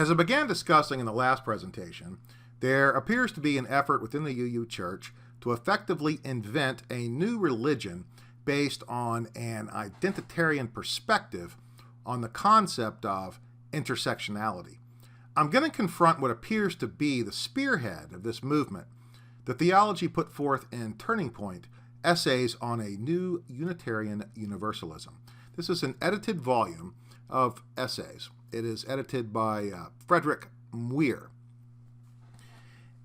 As I began discussing in the last presentation, there appears to be an effort within the UU Church to effectively invent a new religion based on an identitarian perspective on the concept of intersectionality. I'm going to confront what appears to be the spearhead of this movement, the theology put forth in Turning Point, Essays on a New Unitarian Universalism. This is an edited volume of essays. It is edited by Frederick Muir.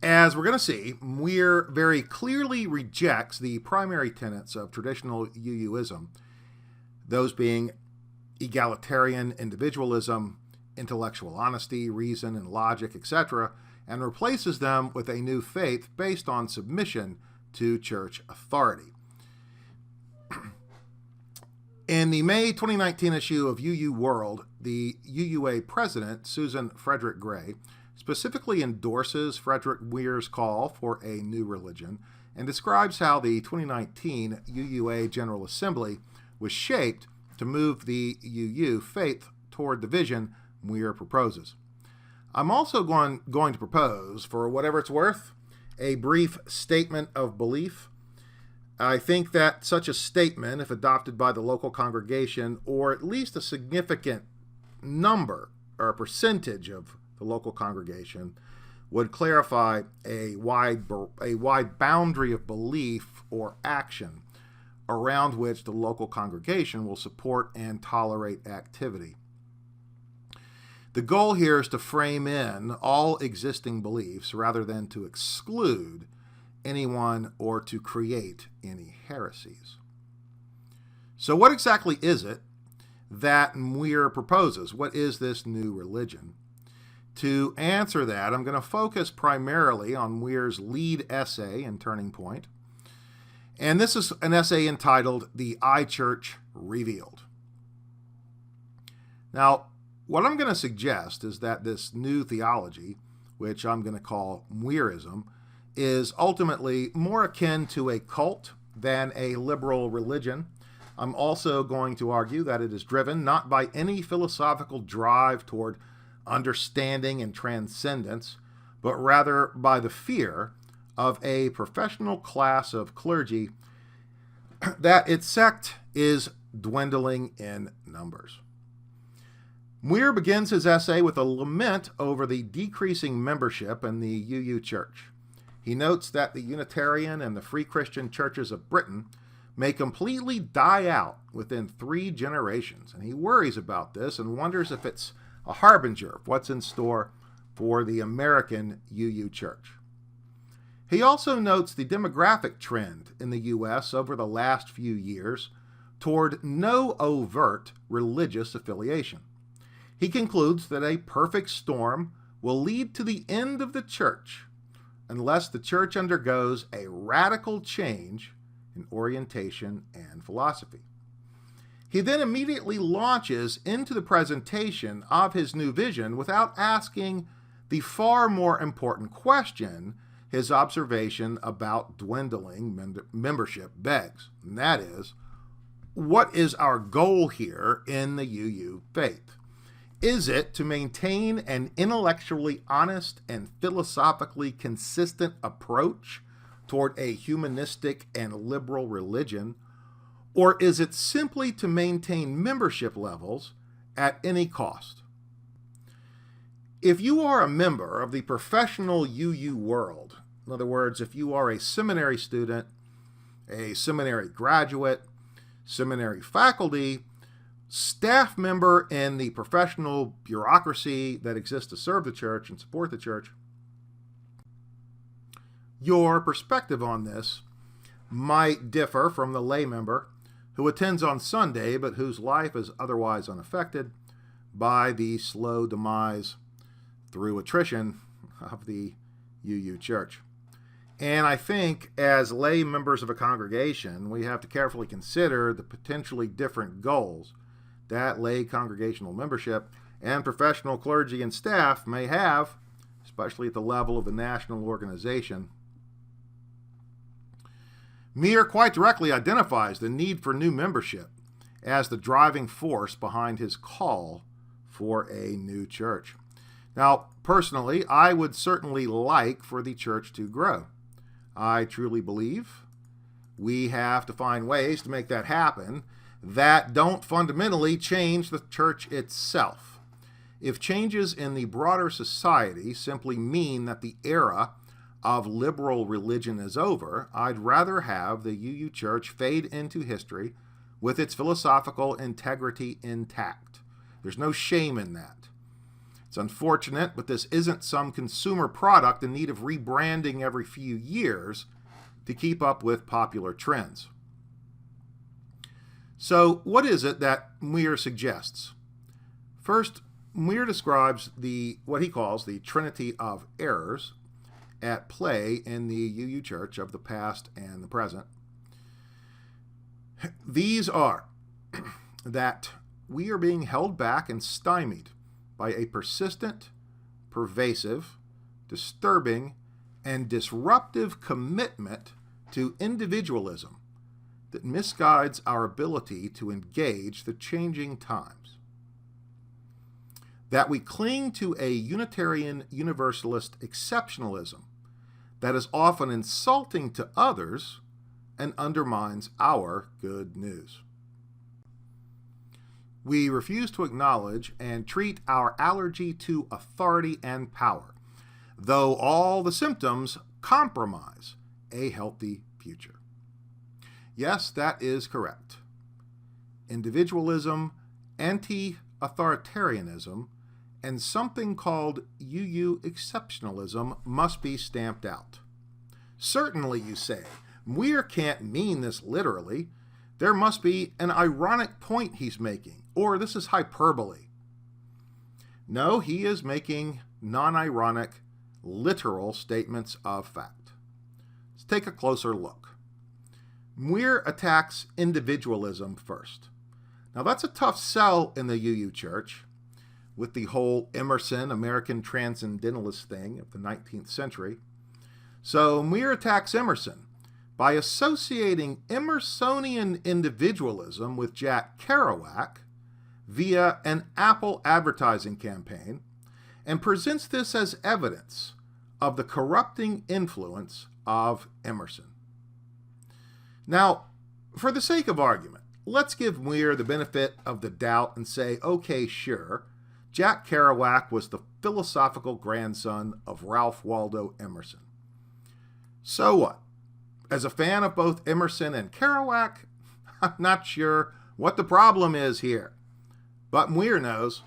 As we're going to see, Muir very clearly rejects the primary tenets of traditional UUism, those being egalitarian individualism, intellectual honesty, reason and logic, etc., and replaces them with a new faith based on submission to church authority. In the May 2019 issue of UU World, the UUA president, Susan Frederick Gray, specifically endorses Frederick Muir's call for a new religion and describes how the 2019 UUA General Assembly was shaped to move the UU faith toward the vision Muir proposes. I'm also going to propose, for whatever it's worth, a brief statement of belief. I think that such a statement, if adopted by the local congregation, or at least a significant number or a percentage of the local congregation, would clarify a wide boundary of belief or action around which the local congregation will support and tolerate activity. The goal here is to frame in all existing beliefs rather than to exclude anyone or to create any heresies. So what exactly is it that Muir proposes? What is this new religion? To answer that, I'm going to focus primarily on Muir's lead essay in Turning Point. And this is an essay entitled The iChurch Revealed. Now, what I'm going to suggest is that this new theology, which I'm going to call Muirism, is ultimately more akin to a cult than a liberal religion. I'm also going to argue that it is driven not by any philosophical drive toward understanding and transcendence, but rather by the fear of a professional class of clergy that its sect is dwindling in numbers. Muir begins his essay with a lament over the decreasing membership in the UU Church. He notes that the Unitarian and the Free Christian churches of Britain may completely die out within 3 generations, and he worries about this and wonders if it's a harbinger of what's in store for the American UU Church. He also notes the demographic trend in the U.S. over the last few years toward no overt religious affiliation. He concludes that a perfect storm will lead to the end of the church unless the church undergoes a radical change in orientation and philosophy. He then immediately launches into the presentation of his new vision without asking the far more important question his observation about dwindling membership begs, and that is, what is our goal here in the UU faith? Is it to maintain an intellectually honest and philosophically consistent approach toward a humanistic and liberal religion, or is it simply to maintain membership levels at any cost? If you are a member of the professional UU world, in other words, if you are a seminary student, a seminary graduate, seminary faculty, staff member in the professional bureaucracy that exists to serve the church and support the church, your perspective on this might differ from the lay member who attends on Sunday but whose life is otherwise unaffected by the slow demise through attrition of the UU church. And I think as lay members of a congregation, we have to carefully consider the potentially different goals that lay congregational membership and professional clergy and staff may have, especially at the level of the national organization. Muir quite directly identifies the need for new membership as the driving force behind his call for a new church. Now, personally, I would certainly like for the church to grow. I truly believe we have to find ways to make that happen that don't fundamentally change the church itself. If changes in the broader society simply mean that the era of liberal religion is over, I'd rather have the UU Church fade into history with its philosophical integrity intact. There's no shame in that. It's unfortunate, but this isn't some consumer product in need of rebranding every few years to keep up with popular trends. So, what is it that Muir suggests? First, Muir describes what he calls the trinity of errors at play in the UU Church of the past and the present. These are that we are being held back and stymied by a persistent, pervasive, disturbing, and disruptive commitment to individualism that misguides our ability to engage the changing times. That we cling to a Unitarian Universalist exceptionalism that is often insulting to others and undermines our good news. We refuse to acknowledge and treat our allergy to authority and power, though all the symptoms compromise a healthy future. Yes, that is correct. Individualism, anti-authoritarianism, and something called UU exceptionalism must be stamped out. Certainly, you say, Muir can't mean this literally. There must be an ironic point he's making, or this is hyperbole. No, he is making non-ironic, literal statements of fact. Let's take a closer look. Muir attacks individualism first. Now, that's a tough sell in the UU Church, with the whole Emerson, American transcendentalist thing of the 19th century. So Muir attacks Emerson by associating Emersonian individualism with Jack Kerouac via an Apple advertising campaign, and presents this as evidence of the corrupting influence of Emerson. Now, for the sake of argument, let's give Muir the benefit of the doubt and say, okay, sure, Jack Kerouac was the philosophical grandson of Ralph Waldo Emerson. So what? As a fan of both Emerson and Kerouac, I'm not sure what the problem is here. But Muir knows.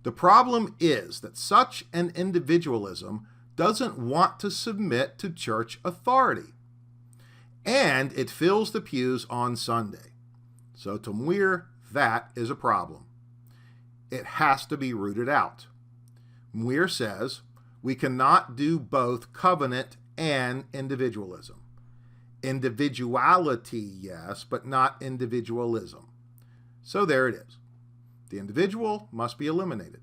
The problem is that such an individualism doesn't want to submit to church authority. And it fills the pews on Sunday. So to Muir, that is a problem. It has to be rooted out. Muir says we cannot do both covenant and individualism. Individuality, yes, but not individualism. So there it is. The individual must be eliminated.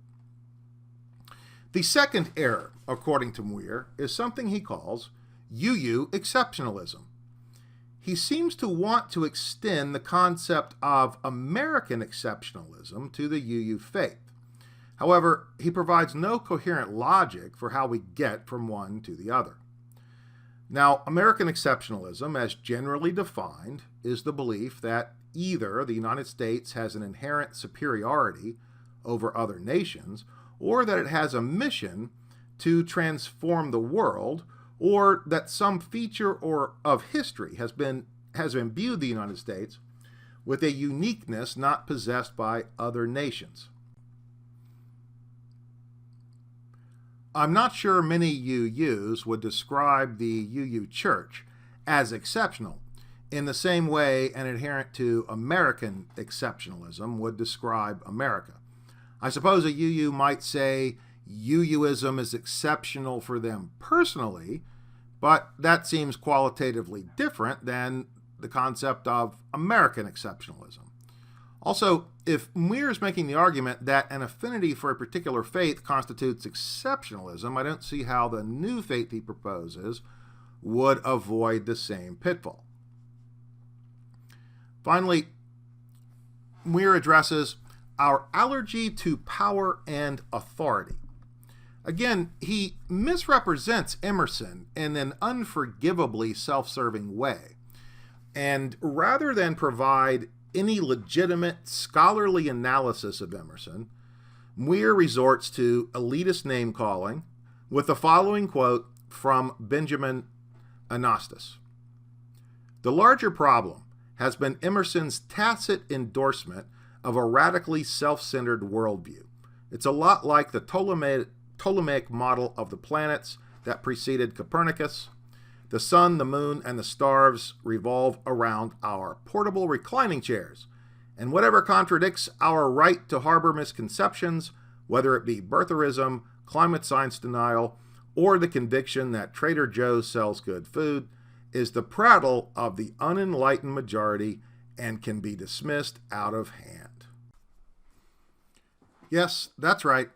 The second error, according to Muir, is something he calls UU exceptionalism. He seems to want to extend the concept of American exceptionalism to the UU faith. However, he provides no coherent logic for how we get from one to the other. Now, American exceptionalism, as generally defined, is the belief that either the United States has an inherent superiority over other nations, or that it has a mission to transform the world, or that some feature of history has imbued the United States with a uniqueness not possessed by other nations. I'm not sure many UUs would describe the UU Church as exceptional in the same way an adherent to American exceptionalism would describe America. I suppose a UU might say UUism is exceptional for them personally, but that seems qualitatively different than the concept of American exceptionalism. Also, if Muir is making the argument that an affinity for a particular faith constitutes exceptionalism, I don't see how the new faith he proposes would avoid the same pitfall. Finally, Muir addresses our allergy to power and authority. Again, he misrepresents Emerson in an unforgivably self-serving way. And rather than provide any legitimate scholarly analysis of Emerson, Muir resorts to elitist name-calling with the following quote from Benjamin Anastas. "The larger problem has been Emerson's tacit endorsement of a radically self-centered worldview. It's a lot like the Ptolemaic model of the planets that preceded Copernicus. The sun, the moon, and the stars revolve around our portable reclining chairs, and whatever contradicts our right to harbor misconceptions, whether it be birtherism, climate science denial, or the conviction that Trader Joe's sells good food, is the prattle of the unenlightened majority and can be dismissed out of hand." Yes, that's right.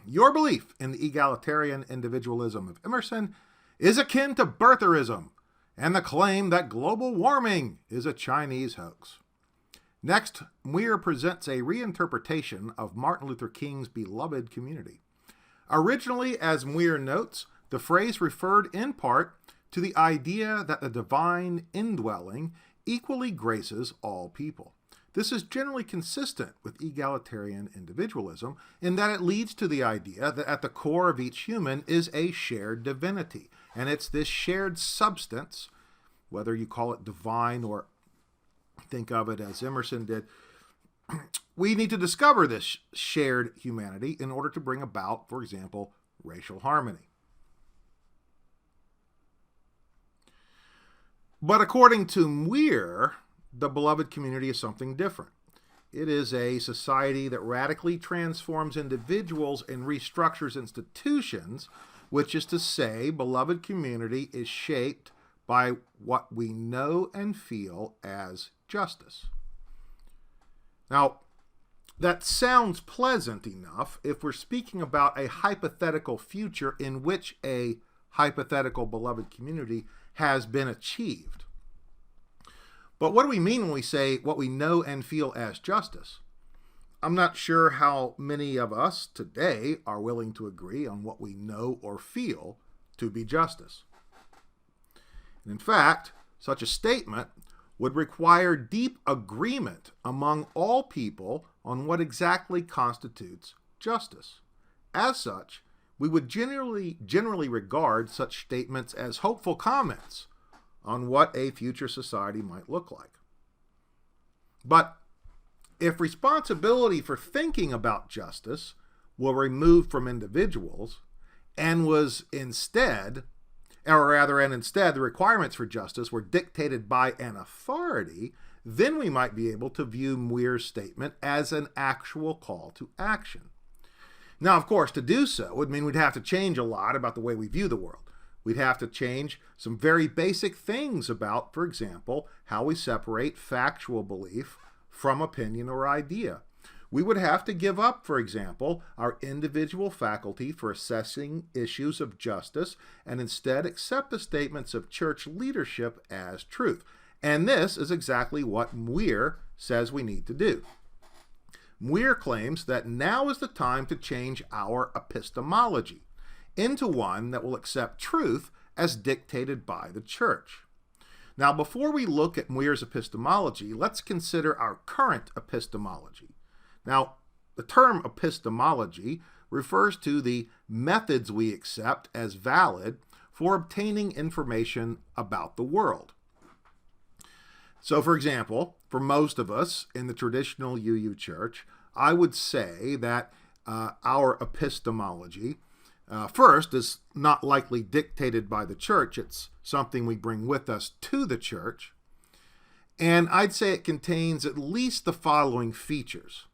Your belief in the egalitarian individualism of Emerson is akin to birtherism and the claim that global warming is a Chinese hoax. Next, Muir presents a reinterpretation of Martin Luther King's beloved community. Originally, as Muir notes, the phrase referred in part to the idea that the divine indwelling equally graces all people. This is generally consistent with egalitarian individualism in that it leads to the idea that at the core of each human is a shared divinity. And it's this shared substance, whether you call it divine or think of it as Emerson did, we need to discover this shared humanity in order to bring about, for example, racial harmony. But according to Muir, the beloved community is something different. It is a society that radically transforms individuals and restructures institutions, which is to say, beloved community is shaped by what we know and feel as justice. Now, that sounds pleasant enough if we're speaking about a hypothetical future in which a hypothetical beloved community has been achieved. But what do we mean when we say what we know and feel as justice? I'm not sure how many of us today are willing to agree on what we know or feel to be justice. And in fact, such a statement would require deep agreement among all people on what exactly constitutes justice. As such, we would generally regard such statements as hopeful comments on what a future society might look like. But if responsibility for thinking about justice were removed from individuals and instead the requirements for justice were dictated by an authority, then we might be able to view Muir's statement as an actual call to action. Now, of course, to do so would mean we'd have to change a lot about the way we view the world. We'd have to change some very basic things about, for example, how we separate factual belief from opinion or idea. We would have to give up, for example, our individual faculty for assessing issues of justice and instead accept the statements of church leadership as truth. And this is exactly what Muir says we need to do. Muir claims that now is the time to change our epistemology into one that will accept truth as dictated by the church. Now, before we look at Muir's epistemology, let's consider our current epistemology. Now, the term epistemology refers to the methods we accept as valid for obtaining information about the world. So, for example, for most of us in the traditional UU church, I would say that our epistemology first is not likely dictated by the church. It's something we bring with us to the church. And I'd say it contains at least the following features.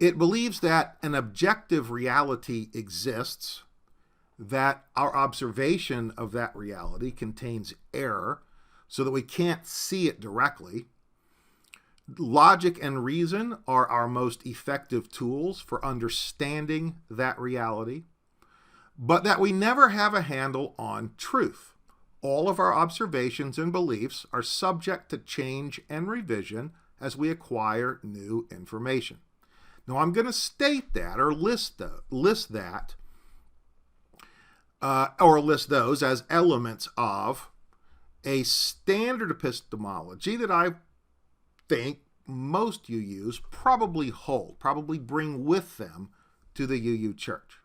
It believes that an objective reality exists, that our observation of that reality contains error so that we can't see it directly. Logic and reason are our most effective tools for understanding that reality, but that we never have a handle on truth. All of our observations and beliefs are subject to change and revision as we acquire new information. Now, I'm going to state that or list that or list those as elements of a standard epistemology that I think most UUs probably hold, probably bring with them to the UU church.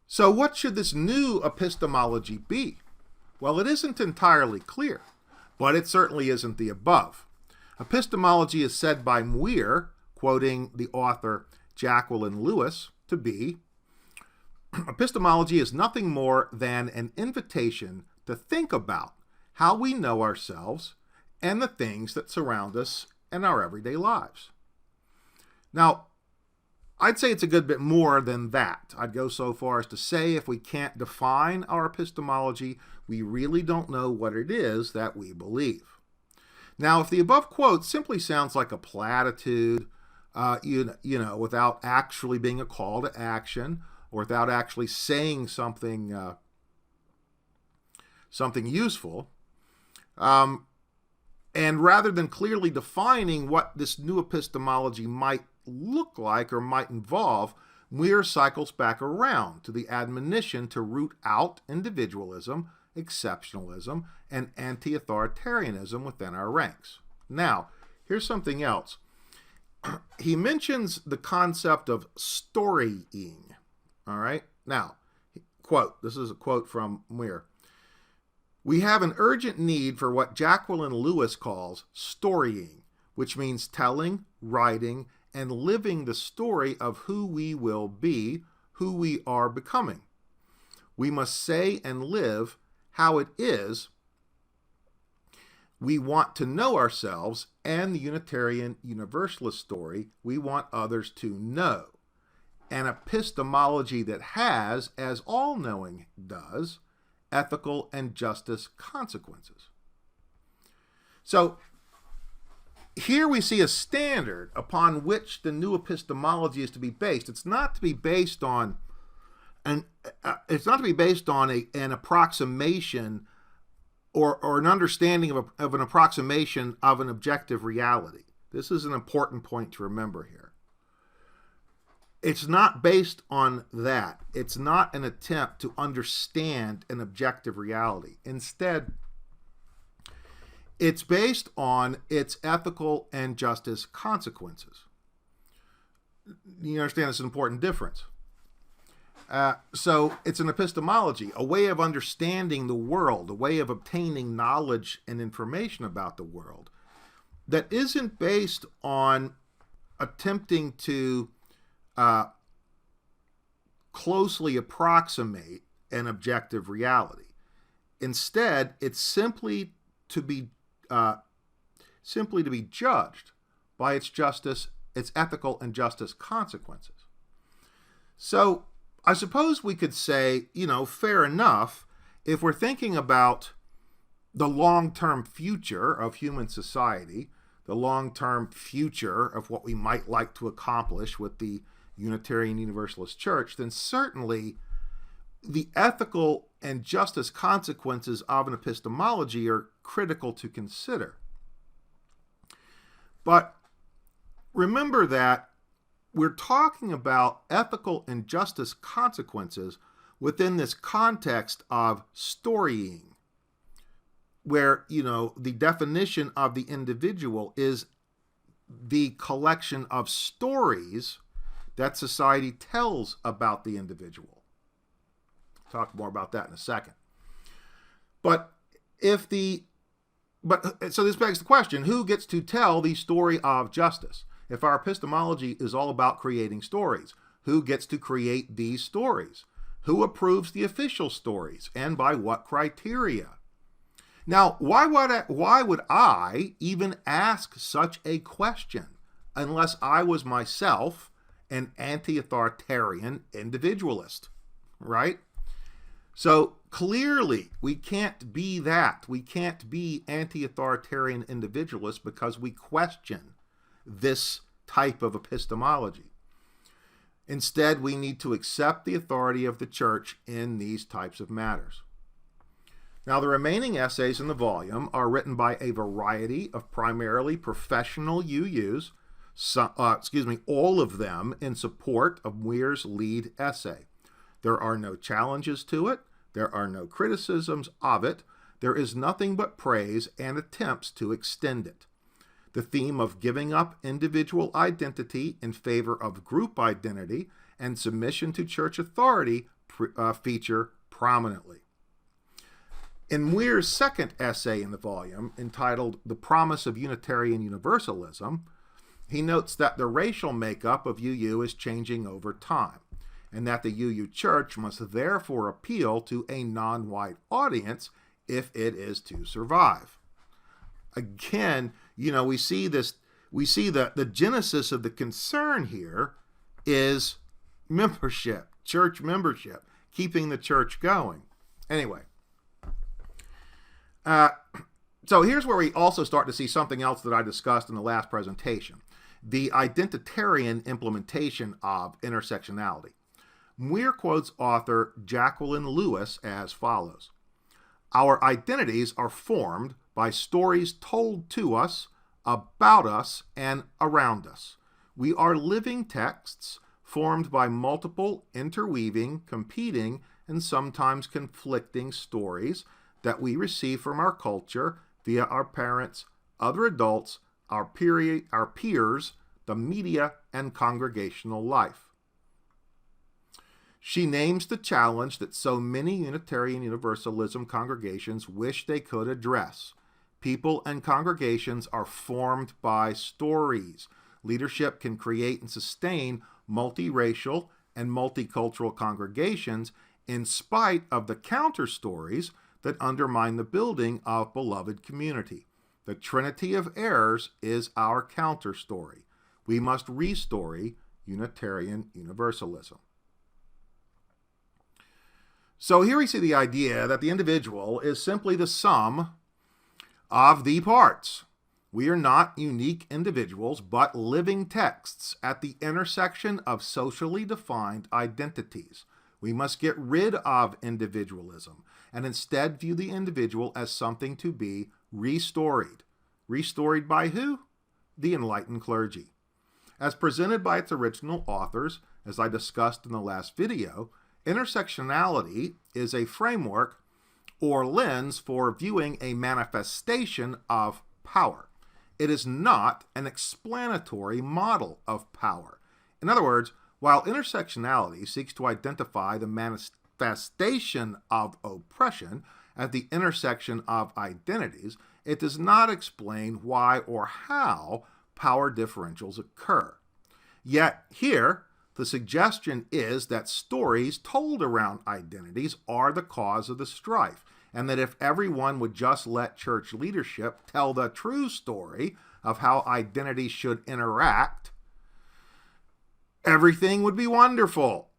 So what should this new epistemology be? Well, it isn't entirely clear, but it certainly isn't the above. Epistemology is said by Muir, quoting the author Jacqueline Lewis, to be, epistemology is nothing more than an invitation to think about how we know ourselves and the things that surround us in our everyday lives. Now, I'd say it's a good bit more than that. I'd go so far as to say if we can't define our epistemology, we really don't know what it is that we believe. Now, if the above quote simply sounds like a platitude, without actually being a call to action, or without actually saying something useful, and rather than clearly defining what this new epistemology might look like or might involve, Muir cycles back around to the admonition to root out individualism, exceptionalism, and anti-authoritarianism within our ranks. Now, here's something else. He mentions the concept of storying. All right? Now, quote, this is a quote from Muir. We have an urgent need for what Jacqueline Lewis calls storying, which means telling, writing, and living the story of who we will be, who we are becoming. We must say and live how it is we want to know ourselves and the Unitarian Universalist story we want others to know. An epistemology that has, as all knowing does, ethical and justice consequences. So here we see a standard upon which the new epistemology is to be based. It's not to be based on an approximation or an understanding of an approximation of an objective reality. This is an important point to remember here. It's not based on that. It's not an attempt to understand an objective reality. Instead, it's based on its ethical and justice consequences. You understand it's an important difference. So it's an epistemology, a way of understanding the world, a way of obtaining knowledge and information about the world that isn't based on attempting to closely approximate an objective reality. Instead, it's simply to be judged by its justice, its ethical and justice consequences. So I suppose we could say, fair enough, if we're thinking about the long-term future of human society, the long-term future of what we might like to accomplish with the Unitarian Universalist Church, then certainly the ethical and justice consequences of an epistemology are critical to consider. But remember that we're talking about ethical and justice consequences within this context of storying, where, the definition of the individual is the collection of stories that society tells about the individual. I'll talk more about that in a second. So this begs the question, who gets to tell the story of justice? If our epistemology is all about creating stories, who gets to create these stories? Who approves the official stories, and by what criteria? Now, why would I even ask such a question unless I was myself an anti-authoritarian individualist, right? So clearly, we can't be that. We can't be anti-authoritarian individualists because we question this type of epistemology. Instead, we need to accept the authority of the church in these types of matters. Now, the remaining essays in the volume are written by a variety of primarily professional UUs, all of them in support of Muir's lead essay. There are no challenges to it. There are no criticisms of it. There is nothing but praise and attempts to extend it. The theme of giving up individual identity in favor of group identity and submission to church authority feature prominently. In Muir's second essay in the volume, entitled The Promise of Unitarian Universalism, he notes that the racial makeup of UU is changing over time, and that the UU Church must therefore appeal to a non-white audience if it is to survive. Again, we see that the genesis of the concern here is membership, church membership, keeping the church going. Anyway, so here's where we also start to see something else that I discussed in the last presentation, the identitarian implementation of intersectionality. Muir quotes author Jacqueline Lewis as follows: "Our identities are formed by stories told to us, about us, and around us. We are living texts formed by multiple, interweaving, competing, and sometimes conflicting stories that we receive from our culture via our parents, other adults, our peers, the media, and congregational life." She names the challenge that so many Unitarian Universalism congregations wish they could address. People and congregations are formed by stories. Leadership can create and sustain multiracial and multicultural congregations in spite of the counter stories that undermine the building of beloved community. The Trinity of errors is our counter story. We must restory Unitarian Universalism. So here we see the idea that the individual is simply the sum of the parts. We are not unique individuals, but living texts at the intersection of socially defined identities. We must get rid of individualism and instead view the individual as something to be restoried. Restoried by who? The enlightened clergy. As presented by its original authors, as I discussed in the last video, intersectionality is a framework or lens for viewing a manifestation of power. It is not an explanatory model of power. In other words, while intersectionality seeks to identify the manifestation of oppression at the intersection of identities, it does not explain why or how power differentials occur. Yet here, the suggestion is that stories told around identities are the cause of the strife, and that if everyone would just let church leadership tell the true story of how identities should interact, everything would be wonderful.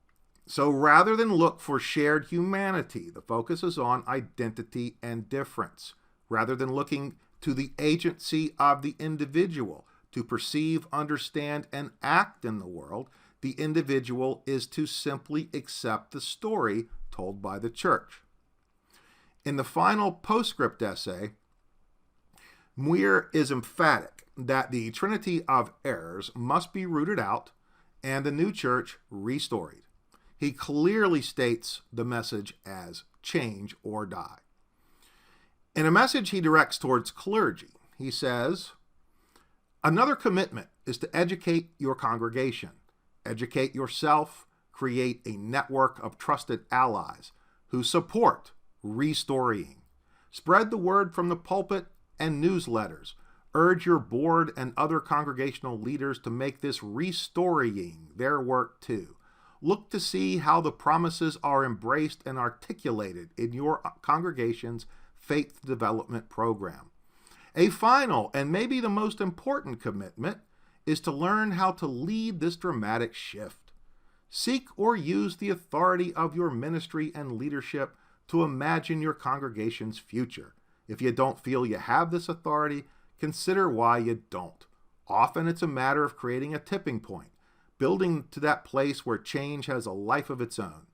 So rather than look for shared humanity, the focus is on identity and difference. Rather than looking to the agency of the individual to perceive, understand, and act in the world, the individual is to simply accept the story told by the church. In the final postscript essay, Muir is emphatic that the Trinity of errors must be rooted out and the new church restoried. He clearly states the message as change or die. In a message he directs towards clergy, he says, "Another commitment is to educate your congregation. Educate yourself, create a network of trusted allies who support restoring. Spread the word from the pulpit and newsletters. Urge your board and other congregational leaders to make this restoring their work too. Look to see how the promises are embraced and articulated in your congregation's faith development program. A final and maybe the most important commitment is to learn how to lead this dramatic shift. Seek or use the authority of your ministry and leadership to imagine your congregation's future. If you don't feel you have this authority, consider why you don't. Often it's a matter of creating a tipping point, building to that place where change has a life of its own.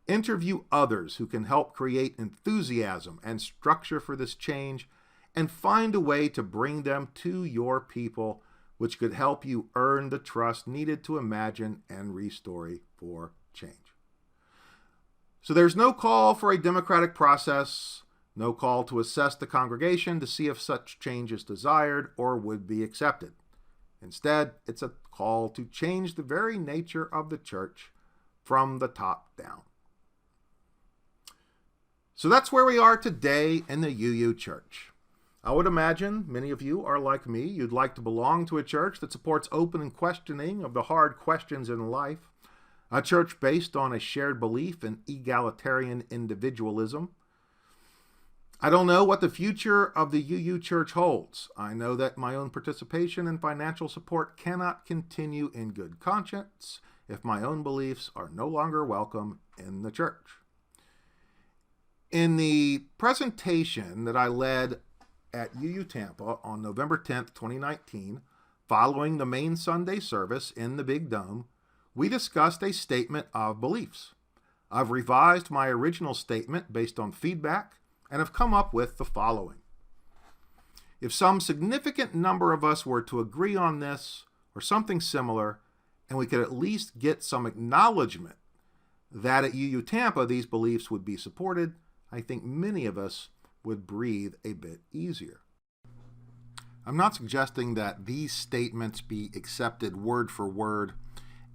Interview others who can help create enthusiasm and structure for this change, and find a way to bring them to your people, which could help you earn the trust needed to imagine and restory for change." So there's no call for a democratic process, no call to assess the congregation to see if such change is desired or would be accepted. Instead, it's a call to change the very nature of the church from the top down. So that's where we are today in the UU Church. I would imagine many of you are like me. You'd like to belong to a church that supports open and questioning of the hard questions in life, a church based on a shared belief in egalitarian individualism. I don't know what the future of the UU Church holds. I know that my own participation and financial support cannot continue in good conscience if my own beliefs are no longer welcome in the church. In the presentation that I led at UU Tampa on November 10th, 2019, following the main Sunday service in the Big Dome, we discussed a statement of beliefs. I've revised my original statement based on feedback and have come up with the following. If some significant number of us were to agree on this or something similar, and we could at least get some acknowledgement that at UU Tampa these beliefs would be supported, I think many of us would breathe a bit easier. I'm not suggesting that these statements be accepted word for word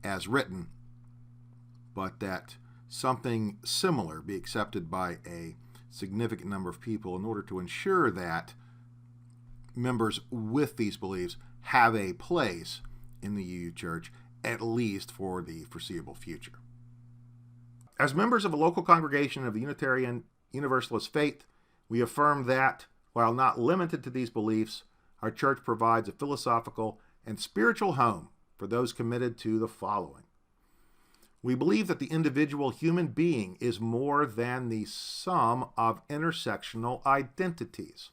as written, but that something similar be accepted by a significant number of people in order to ensure that members with these beliefs have a place in the UU Church, at least for the foreseeable future. As members of a local congregation of the Unitarian Universalist faith, we affirm that, while not limited to these beliefs, our church provides a philosophical and spiritual home for those committed to the following. We believe that the individual human being is more than the sum of intersectional identities.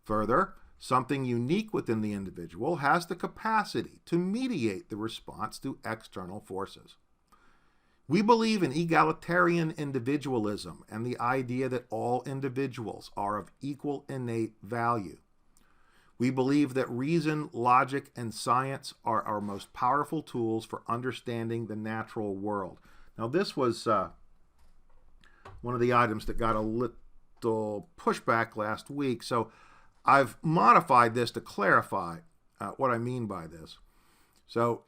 Further, something unique within the individual has the capacity to mediate the response to external forces. We believe in egalitarian individualism and the idea that all individuals are of equal innate value. We believe that reason, logic, and science are our most powerful tools for understanding the natural world. Now, this was one of the items that got a little pushback last week, so I've modified this to clarify what I mean by this. So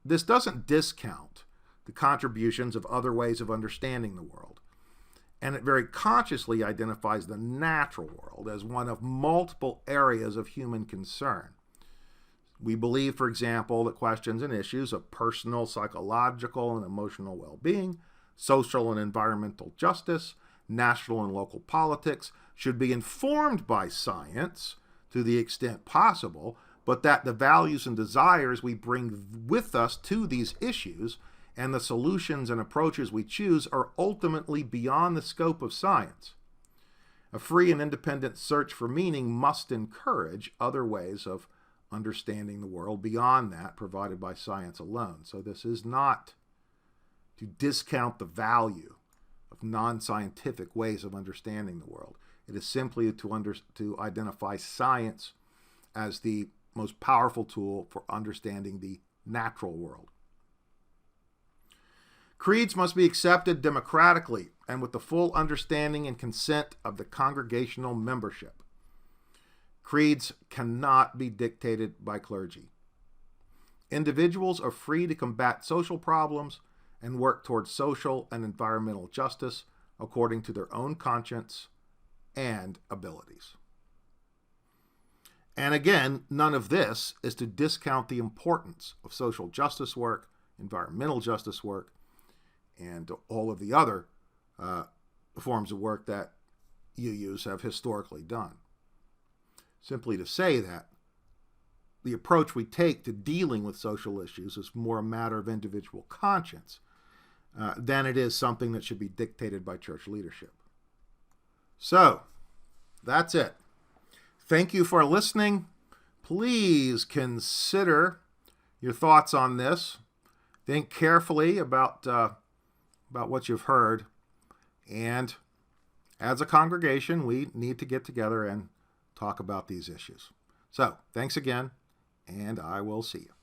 this doesn't discount the contributions of other ways of understanding the world. And it very consciously identifies the natural world as one of multiple areas of human concern. We believe, for example, that questions and issues of personal, psychological, and emotional well-being, social and environmental justice, national and local politics should be informed by science to the extent possible, but that the values and desires we bring with us to these issues and the solutions and approaches we choose are ultimately beyond the scope of science. A free and independent search for meaning must encourage other ways of understanding the world beyond that provided by science alone. So this is not to discount the value of non-scientific ways of understanding the world. It is simply to identify science as the most powerful tool for understanding the natural world. Creeds must be accepted democratically and with the full understanding and consent of the congregational membership. Creeds cannot be dictated by clergy. Individuals are free to combat social problems and work towards social and environmental justice according to their own conscience and abilities. And again, none of this is to discount the importance of social justice work, environmental justice work, and all of the other forms of work that UUs have historically done. Simply to say that the approach we take to dealing with social issues is more a matter of individual conscience than it is something that should be dictated by church leadership. So, that's it. Thank you for listening. Please consider your thoughts on this. Think carefully about what you've heard. And as a congregation, we need to get together and talk about these issues. So, thanks again, and I will see you.